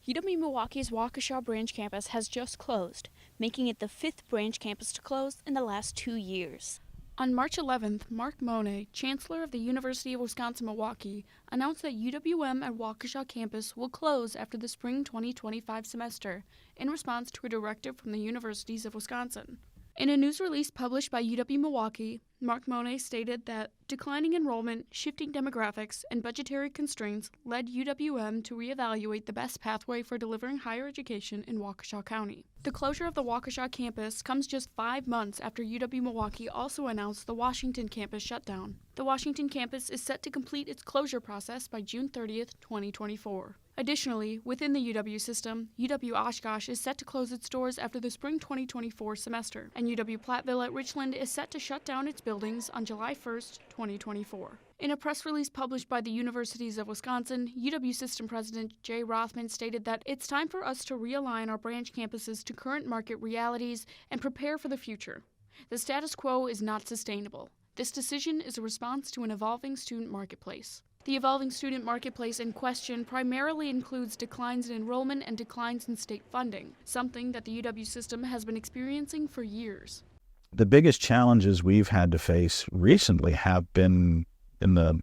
UW-Milwaukee's Waukesha branch campus has just closed, making it the 5th branch campus to close in the last 2 years. On March 11th, Mark Monet, Chancellor of the University of Wisconsin-Milwaukee, announced that UWM at Waukesha campus will close after the spring 2025 semester, in response to a directive from the Universities of Wisconsin. In a news release published by UW-Milwaukee, Mark Monet stated that declining enrollment, shifting demographics, and budgetary constraints led UWM to reevaluate the best pathway for delivering higher education in Waukesha County. The closure of the Waukesha campus comes just 5 months after UW-Milwaukee also announced the Washington campus shutdown. The Washington campus is set to complete its closure process by June 30th, 2024. Additionally, within the UW system, UW-Oshkosh is set to close its doors after the spring 2024 semester, and UW-Platteville at Richland is set to shut down its buildings on July 1st, 2024. In a press release published by the Universities of Wisconsin, UW System President Jay Rothman stated that it's time for us to realign our branch campuses to current market realities and prepare for the future. The status quo is not sustainable. This decision is a response to an evolving student marketplace. The evolving student marketplace in question primarily includes declines in enrollment and declines in state funding, something that the UW system has been experiencing for years. The biggest challenges we've had to face recently have been in the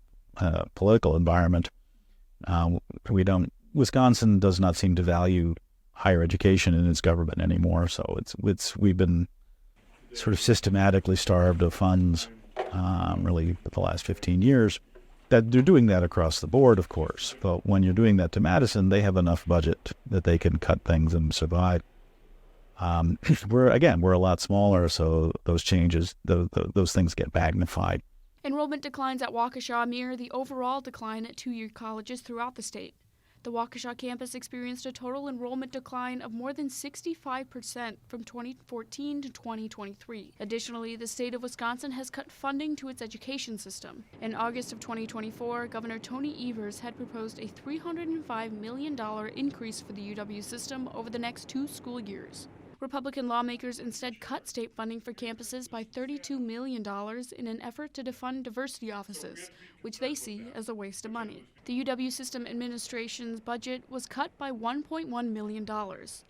political environment. Wisconsin does not seem to value higher education in its government anymore, so we've been sort of systematically starved of funds really for the last 15 years. That they're doing that across the board, of course, but when you're doing that to Madison, they have enough budget that they can cut things and survive. We're a lot smaller, so those changes, those things get magnified. Enrollment declines at Waukesha mirror the overall decline at two-year colleges throughout the state. The Waukesha campus experienced a total enrollment decline of more than 65% from 2014 to 2023. Additionally, the state of Wisconsin has cut funding to its education system. In August of 2024, Governor Tony Evers had proposed a $305 million increase for the UW system over the next 2 school years. Republican lawmakers instead cut state funding for campuses by $32 million in an effort to defund diversity offices, which they see as a waste of money. The UW system administration's budget was cut by $1.1 million.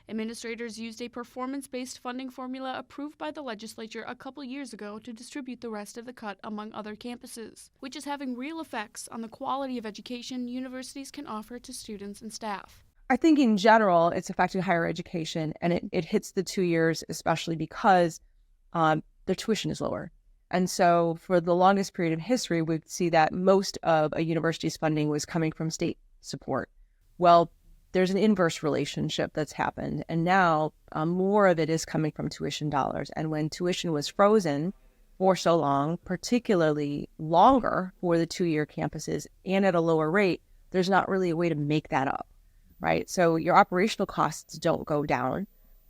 Administrators used a performance-based funding formula approved by the legislature a couple years ago to distribute the rest of the cut among other campuses, which is having real effects on the quality of education universities can offer to students and staff. I think in general, it's affected higher education, and it hits the 2 years, especially because their tuition is lower. And so for the longest period of history, we'd see that most of a university's funding was coming from state support. Well, there's an inverse relationship that's happened, and now more of it is coming from tuition dollars. And when tuition was frozen for so long, particularly longer for the 2-year campuses and at a lower rate, there's not really a way to make that up. Right? So your operational costs don't go down.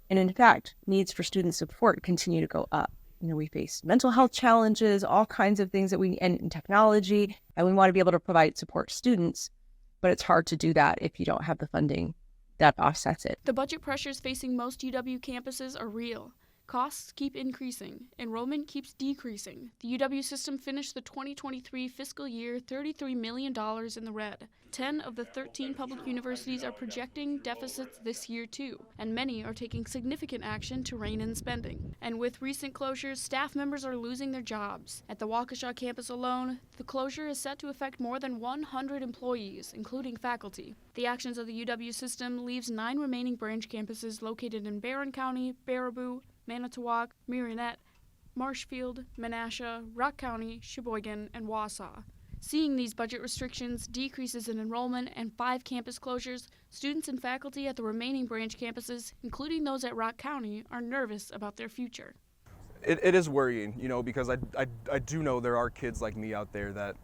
And in fact, needs for student support continue to go up. We face mental health challenges, all kinds of things and technology, and we want to be able to provide support to students, but it's hard to do that if you don't have the funding that offsets it. The budget pressures facing most UW campuses are real. Costs keep increasing. Enrollment keeps decreasing. The UW system finished the 2023 fiscal year $33 million in the red. 10 of the 13 public universities are projecting deficits this year too, and many are taking significant action to rein in spending. And with recent closures, staff members are losing their jobs. At the Waukesha campus alone, the closure is set to affect more than 100 employees, including faculty. The actions of the UW system leaves 9 remaining branch campuses located in Barron County, Baraboo, Manitowoc, Merionette, Marshfield, Menasha, Rock County, Sheboygan, and Wausau. Seeing these budget restrictions, decreases in enrollment, and 5 campus closures, students and faculty at the remaining branch campuses, including those at Rock County, are nervous about their future. It is worrying, because I do know there are kids like me out there that,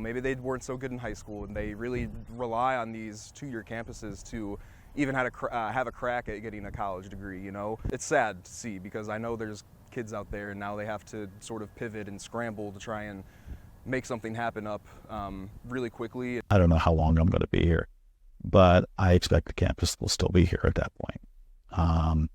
maybe they weren't so good in high school and they really rely on these 2-year campuses to even have a crack at getting a college degree, It's sad to see because I know there's kids out there and now they have to sort of pivot and scramble to try and make something happen up really quickly. I don't know how long I'm going to be here, but I expect the campus will still be here at that point.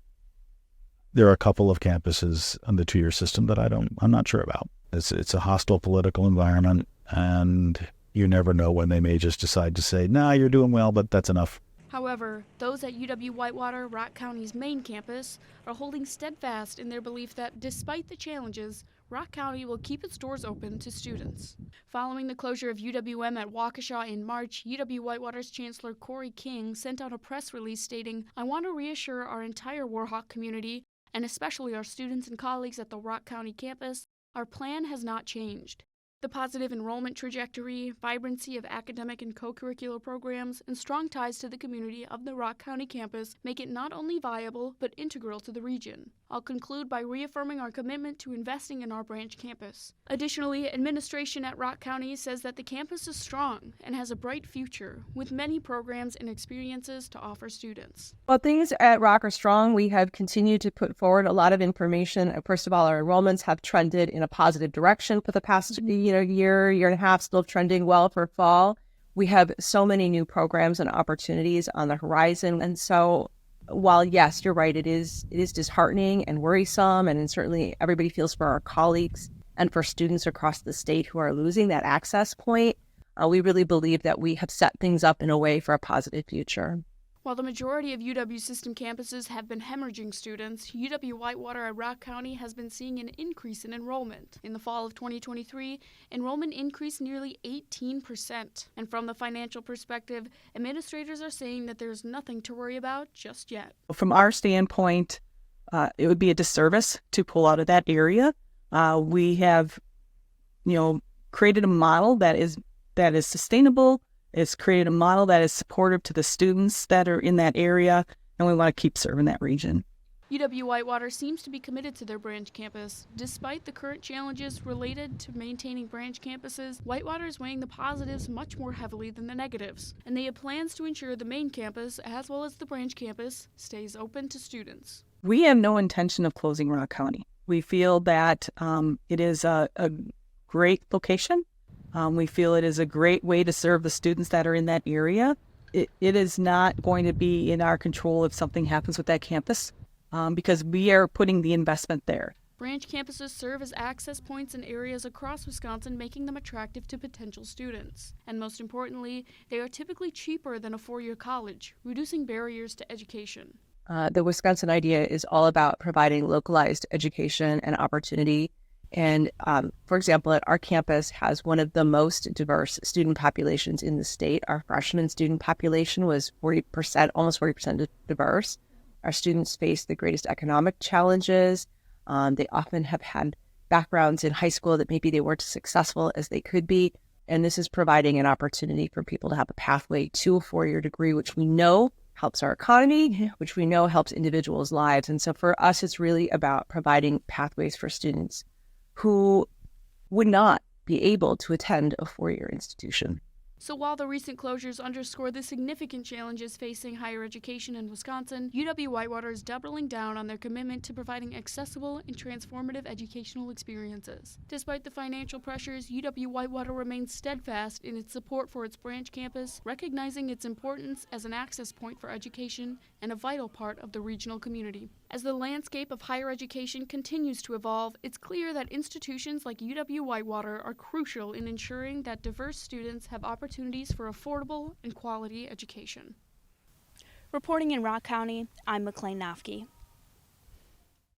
There are a couple of campuses on the 2-year system that I'm not sure about. It's a hostile political environment, and you never know when they may just decide to say, "Nah, you're doing well, but that's enough." However, those at UW-Whitewater, Rock County's main campus, are holding steadfast in their belief that despite the challenges, Rock County will keep its doors open to students. Following the closure of UWM at Waukesha in March, UW-Whitewater's Chancellor Corey King sent out a press release stating, "I want to reassure our entire Warhawk community, and especially our students and colleagues at the Rock County campus, our plan has not changed. The positive enrollment trajectory, vibrancy of academic and co-curricular programs, and strong ties to the community of the Rock County campus make it not only viable, but integral to the region. I'll conclude by reaffirming our commitment to investing in our branch campus." Additionally, administration at Rock County says that the campus is strong and has a bright future, with many programs and experiences to offer students. Well, things at Rock are strong. We have continued to put forward a lot of information. First of all, our enrollments have trended in a positive direction for the past year and a half, still trending well for fall. We have so many new programs and opportunities on the horizon. And so while, yes, you're right, it is disheartening and worrisome, and certainly everybody feels for our colleagues and for students across the state who are losing that access point, we really believe that we have set things up in a way for a positive future. While the majority of UW system campuses have been hemorrhaging students, UW-Whitewater at Rock County has been seeing an increase in enrollment. In the fall of 2023, enrollment increased nearly 18%. And from the financial perspective, administrators are saying that there's nothing to worry about just yet. From our standpoint, it would be a disservice to pull out of that area. We have, created a model that is sustainable. It's created a model that is supportive to the students that are in that area, and we want to keep serving that region. UW-Whitewater seems to be committed to their branch campus. Despite the current challenges related to maintaining branch campuses, Whitewater is weighing the positives much more heavily than the negatives, and they have plans to ensure the main campus, as well as the branch campus, stays open to students. We have no intention of closing Rock County. We feel that it is a great location. We feel it is a great way to serve the students that are in that area. It is not going to be in our control if something happens with that campus because we are putting the investment there. Branch campuses serve as access points in areas across Wisconsin, making them attractive to potential students. And most importantly, they are typically cheaper than a four-year college, reducing barriers to education. The Wisconsin idea is all about providing localized education and opportunity. And for example, our campus has one of the most diverse student populations in the state. Our freshman student population was 40%, almost 40% diverse. Our students face the greatest economic challenges. They often have had backgrounds in high school that maybe they weren't as successful as they could be. And this is providing an opportunity for people to have a pathway to a four-year degree, which we know helps our economy, which we know helps individuals' lives. And so for us, it's really about providing pathways for students who would not be able to attend a four-year institution. So while the recent closures underscore the significant challenges facing higher education in Wisconsin, UW-Whitewater is doubling down on their commitment to providing accessible and transformative educational experiences. Despite the financial pressures, UW-Whitewater remains steadfast in its support for its branch campus, recognizing its importance as an access point for education and a vital part of the regional community. As the landscape of higher education continues to evolve, it's clear that institutions like UW-Whitewater are crucial in ensuring that diverse students have opportunities for affordable and quality education. Reporting in Rock County, I'm McClane Noffke.